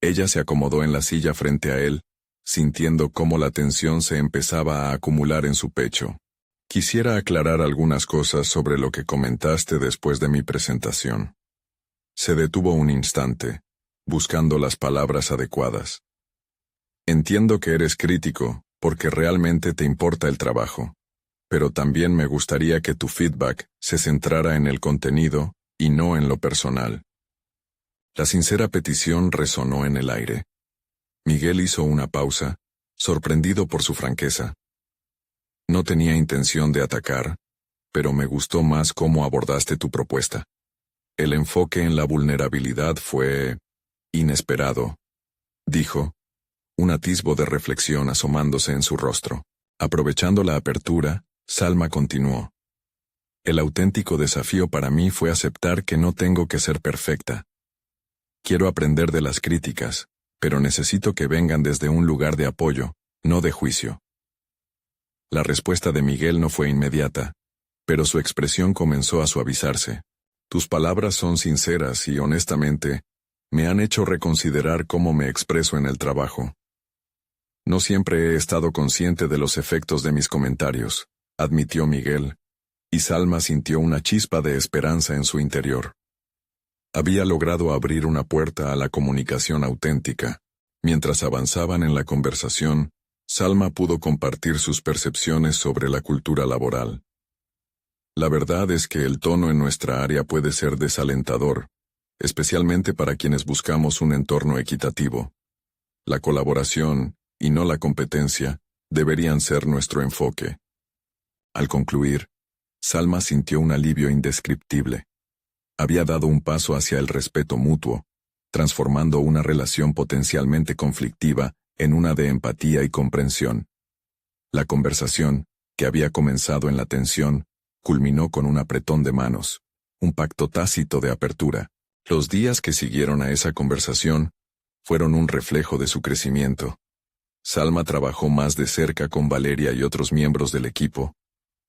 Ella se acomodó en la silla frente a él, sintiendo cómo la tensión se empezaba a acumular en su pecho. «Quisiera aclarar algunas cosas sobre lo que comentaste después de mi presentación». Se detuvo un instante, buscando las palabras adecuadas. Entiendo que eres crítico, porque realmente te importa el trabajo, pero también me gustaría que tu feedback se centrara en el contenido y no en lo personal. La sincera petición resonó en el aire. Miguel hizo una pausa, sorprendido por su franqueza. No tenía intención de atacar, pero me gustó más cómo abordaste tu propuesta. El enfoque en la vulnerabilidad fue inesperado, dijo, un atisbo de reflexión asomándose en su rostro. Aprovechando la apertura, Salma continuó. El auténtico desafío para mí fue aceptar que no tengo que ser perfecta. Quiero aprender de las críticas, pero necesito que vengan desde un lugar de apoyo, no de juicio. La respuesta de Miguel no fue inmediata, pero su expresión comenzó a suavizarse. Tus palabras son sinceras y, honestamente, me han hecho reconsiderar cómo me expreso en el trabajo. No siempre he estado consciente de los efectos de mis comentarios, admitió Miguel, y Salma sintió una chispa de esperanza en su interior. Había logrado abrir una puerta a la comunicación auténtica. Mientras avanzaban en la conversación, Salma pudo compartir sus percepciones sobre la cultura laboral. La verdad es que el tono en nuestra área puede ser desalentador, especialmente para quienes buscamos un entorno equitativo. La colaboración, y no la competencia, deberían ser nuestro enfoque. Al concluir, Salma sintió un alivio indescriptible. Había dado un paso hacia el respeto mutuo, transformando una relación potencialmente conflictiva en una de empatía y comprensión. La conversación, que había comenzado en la tensión, culminó con un apretón de manos, un pacto tácito de apertura. Los días que siguieron a esa conversación fueron un reflejo de su crecimiento. Salma trabajó más de cerca con Valeria y otros miembros del equipo,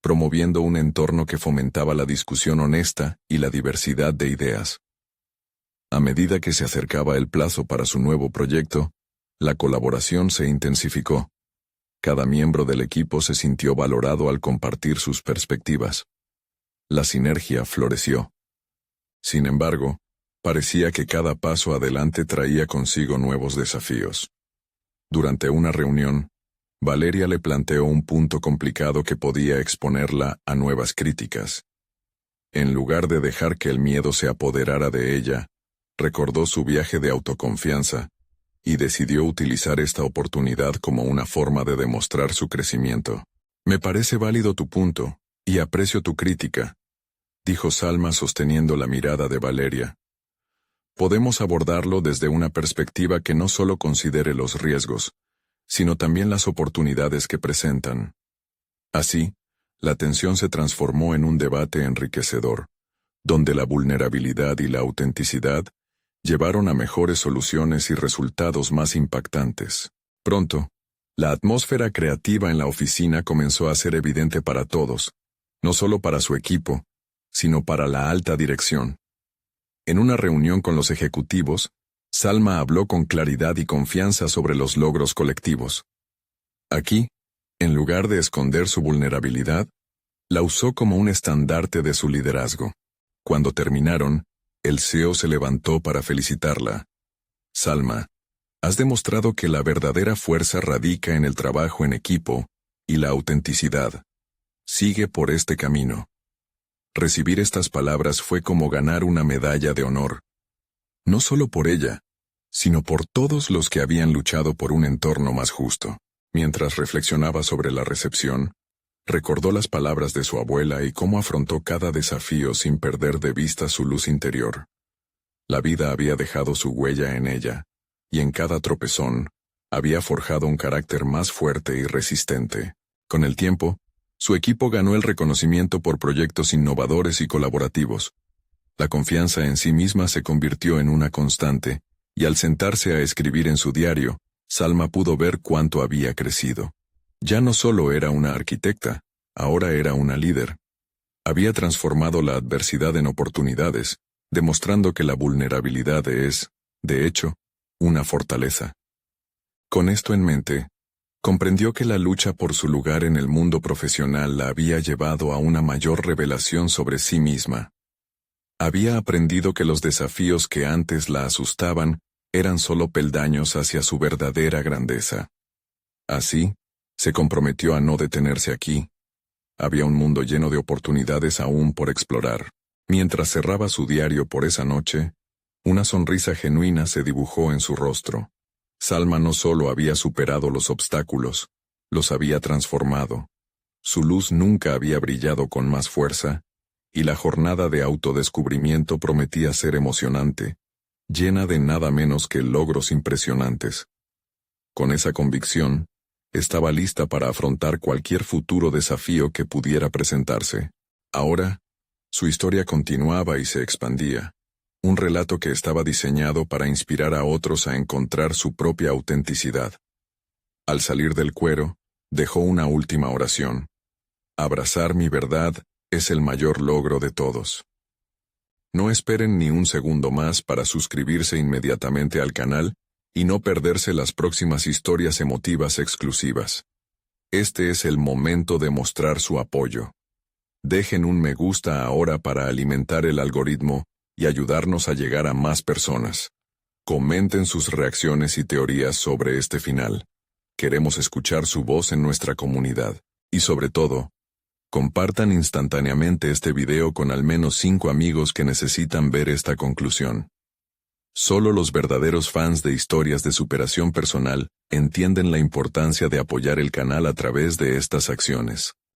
promoviendo un entorno que fomentaba la discusión honesta y la diversidad de ideas. A medida que se acercaba el plazo para su nuevo proyecto, la colaboración se intensificó. Cada miembro del equipo se sintió valorado al compartir sus perspectivas. La sinergia floreció. Sin embargo, parecía que cada paso adelante traía consigo nuevos desafíos. Durante una reunión, Valeria le planteó un punto complicado que podía exponerla a nuevas críticas. En lugar de dejar que el miedo se apoderara de ella, recordó su viaje de autoconfianza y decidió utilizar esta oportunidad como una forma de demostrar su crecimiento. Me parece válido tu punto, y aprecio tu crítica, dijo Salma sosteniendo la mirada de Valeria. Podemos abordarlo desde una perspectiva que no solo considere los riesgos, sino también las oportunidades que presentan. Así, la tensión se transformó en un debate enriquecedor, donde la vulnerabilidad y la autenticidad llevaron a mejores soluciones y resultados más impactantes. Pronto, la atmósfera creativa en la oficina comenzó a ser evidente para todos, no solo para su equipo, sino para la alta dirección. En una reunión con los ejecutivos, Salma habló con claridad y confianza sobre los logros colectivos. Aquí, en lugar de esconder su vulnerabilidad, la usó como un estandarte de su liderazgo. Cuando terminaron, el CEO se levantó para felicitarla. Salma, has demostrado que la verdadera fuerza radica en el trabajo en equipo y la autenticidad. Sigue por este camino. Recibir estas palabras fue como ganar una medalla de honor. No solo por ella, sino por todos los que habían luchado por un entorno más justo. Mientras reflexionaba sobre la recepción, recordó las palabras de su abuela y cómo afrontó cada desafío sin perder de vista su luz interior. La vida había dejado su huella en ella, y en cada tropezón, había forjado un carácter más fuerte y resistente. Con el tiempo, su equipo ganó el reconocimiento por proyectos innovadores y colaborativos. La confianza en sí misma se convirtió en una constante, y al sentarse a escribir en su diario, Salma pudo ver cuánto había crecido. Ya no solo era una arquitecta, ahora era una líder. Había transformado la adversidad en oportunidades, demostrando que la vulnerabilidad es, de hecho, una fortaleza. Con esto en mente, comprendió que la lucha por su lugar en el mundo profesional la había llevado a una mayor revelación sobre sí misma. Había aprendido que los desafíos que antes la asustaban eran solo peldaños hacia su verdadera grandeza. Así, se comprometió a no detenerse aquí. Había un mundo lleno de oportunidades aún por explorar. Mientras cerraba su diario por esa noche, una sonrisa genuina se dibujó en su rostro. Salma no solo había superado los obstáculos, los había transformado. Su luz nunca había brillado con más fuerza, y la jornada de autodescubrimiento prometía ser emocionante, llena de nada menos que logros impresionantes. Con esa convicción, estaba lista para afrontar cualquier futuro desafío que pudiera presentarse. Ahora, su historia continuaba y se expandía. Un relato que estaba diseñado para inspirar a otros a encontrar su propia autenticidad. Al salir del cuero, dejó una última oración. Abrazar mi verdad es el mayor logro de todos. No esperen ni un segundo más para suscribirse inmediatamente al canal y no perderse las próximas historias emotivas exclusivas. Este es el momento de mostrar su apoyo. Dejen un me gusta ahora para alimentar el algoritmo y ayudarnos a llegar a más personas. Comenten sus reacciones y teorías sobre este final. Queremos escuchar su voz en nuestra comunidad. Y sobre todo, compartan instantáneamente este video con al menos 5 amigos que necesitan ver esta conclusión. Solo los verdaderos fans de historias de superación personal entienden la importancia de apoyar el canal a través de estas acciones.